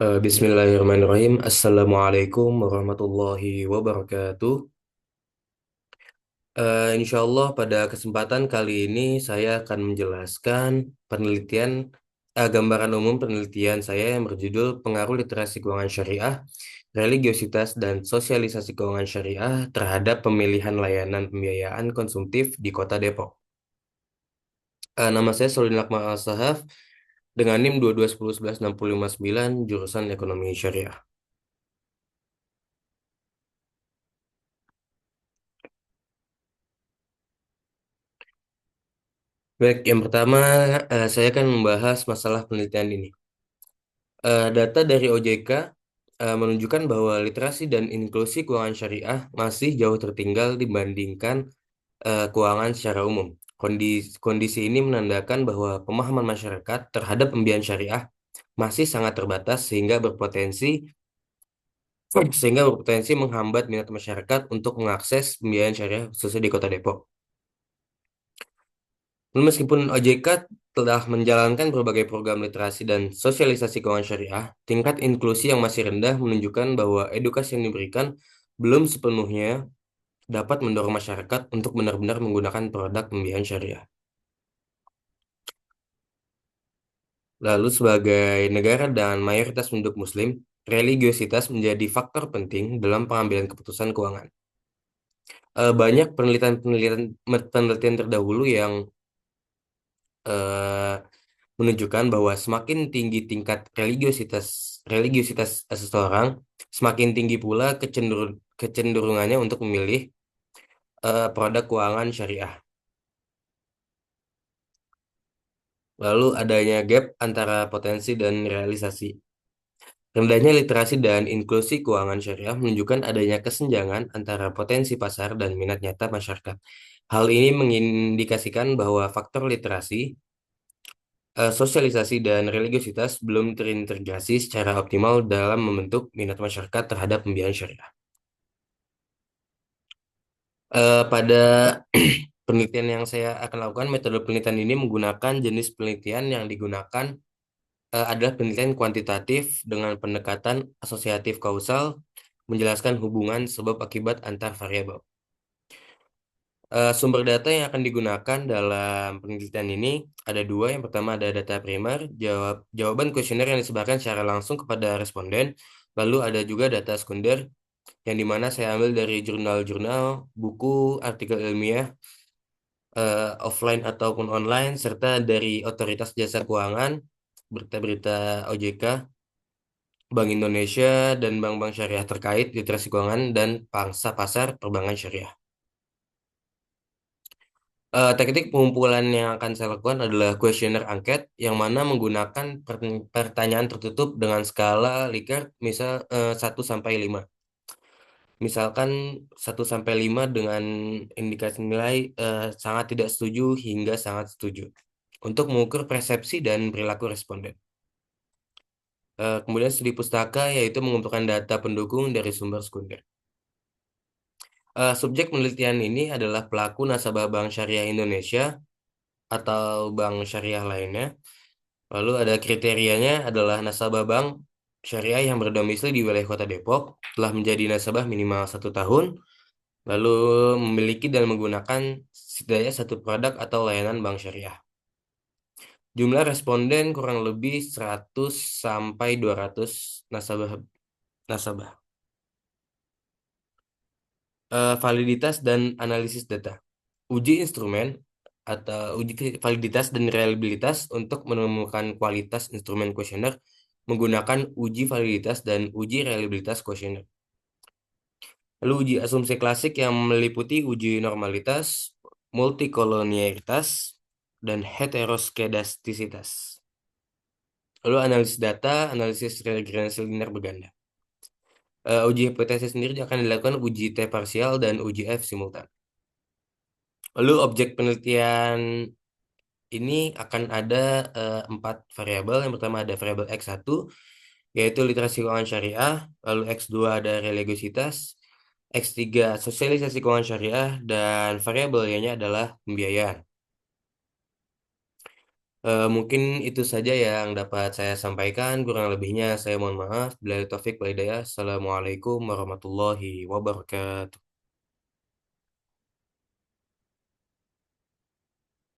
Bismillahirrahmanirrahim. Assalamualaikum warahmatullahi wabarakatuh. Insya Allah pada kesempatan kali ini saya akan menjelaskan gambaran umum penelitian saya yang berjudul Pengaruh Literasi Keuangan Syariah, Religiositas dan Sosialisasi Keuangan Syariah terhadap Pemilihan Layanan Pembiayaan Konsumtif di Kota Depok. Nama saya Solin Lakmal Al-Sahaf dengan NIM 22101165 jurusan Ekonomi Syariah. Baik, yang pertama saya akan membahas masalah penelitian ini. Data dari OJK menunjukkan bahwa literasi dan inklusi keuangan syariah masih jauh tertinggal dibandingkan keuangan secara umum. Kondisi ini menandakan bahwa pemahaman masyarakat terhadap pembiayaan syariah masih sangat terbatas sehingga berpotensi menghambat minat masyarakat untuk mengakses pembiayaan syariah khususnya di Kota Depok. Meskipun OJK telah menjalankan berbagai program literasi dan sosialisasi keuangan syariah, tingkat inklusi yang masih rendah menunjukkan bahwa edukasi yang diberikan belum sepenuhnya dapat mendorong masyarakat untuk benar-benar menggunakan produk pembiayaan syariah. Lalu sebagai negara dan mayoritas penduduk Muslim, religiositas menjadi faktor penting dalam pengambilan keputusan keuangan. Banyak penelitian-penelitian penelitian terdahulu yang eh, menunjukkan bahwa semakin tinggi tingkat religiositas seseorang, semakin tinggi pula kecenderungannya untuk memilih produk keuangan syariah. Lalu adanya gap antara potensi dan realisasi. Rendahnya literasi dan inklusi keuangan syariah menunjukkan adanya kesenjangan antara potensi pasar dan minat nyata masyarakat. Hal ini mengindikasikan bahwa faktor literasi, sosialisasi dan religiositas belum terintegrasi secara optimal dalam membentuk minat masyarakat terhadap pembiayaan syariah. Pada penelitian yang saya akan lakukan, metode penelitian ini menggunakan jenis penelitian yang digunakan adalah penelitian kuantitatif dengan pendekatan asosiatif kausal, menjelaskan hubungan sebab akibat antar variabel. Sumber data yang akan digunakan dalam penelitian ini ada dua. Yang pertama ada data primer, jawaban kuesioner yang disebarkan secara langsung kepada responden. Lalu ada juga data sekunder, yang dimana saya ambil dari jurnal-jurnal, buku, artikel ilmiah, offline ataupun online, serta dari otoritas jasa keuangan, berita-berita OJK, Bank Indonesia, dan bank-bank syariah terkait literasi keuangan dan pangsa pasar perbankan syariah. Teknik pengumpulan yang akan saya lakukan adalah kuesioner angket yang mana menggunakan pertanyaan tertutup dengan skala Likert misal 1 sampai 5. Misalkan 1 sampai 5 dengan indikasi nilai sangat tidak setuju hingga sangat setuju untuk mengukur persepsi dan perilaku responden. Kemudian studi pustaka yaitu mengumpulkan data pendukung dari sumber sekunder. Subjek penelitian ini adalah pelaku nasabah Bank Syariah Indonesia atau bank syariah lainnya. Lalu ada kriterianya adalah nasabah bank syariah yang berdomisili di wilayah Kota Depok, telah menjadi nasabah minimal 1 tahun, lalu memiliki dan menggunakan setidaknya satu produk atau layanan bank syariah. Jumlah responden kurang lebih 100 sampai 200 nasabah. nasabah. Validitas dan analisis data. Uji instrumen atau uji validitas dan reliabilitas untuk menemukan kualitas instrumen kuesioner menggunakan uji validitas dan uji reliabilitas kuesioner. Lalu uji asumsi klasik yang meliputi uji normalitas, multikolonialitas, dan heteroskedastisitas. Lalu analisis data, analisis regresi linear berganda. Uji hipotesis sendiri akan dilakukan uji T parsial dan uji F simultan. Lalu objek penelitian ini akan ada 4 variabel. Yang pertama ada variabel X1, yaitu literasi keuangan syariah. Lalu X2 ada religiositas. X3 sosialisasi keuangan syariah. Dan variabel Y-nya adalah pembiayaan. Mungkin itu saja yang dapat saya sampaikan. Kurang lebihnya saya mohon maaf. Bila taufik wal hidayah. Assalamualaikum warahmatullahi wabarakatuh.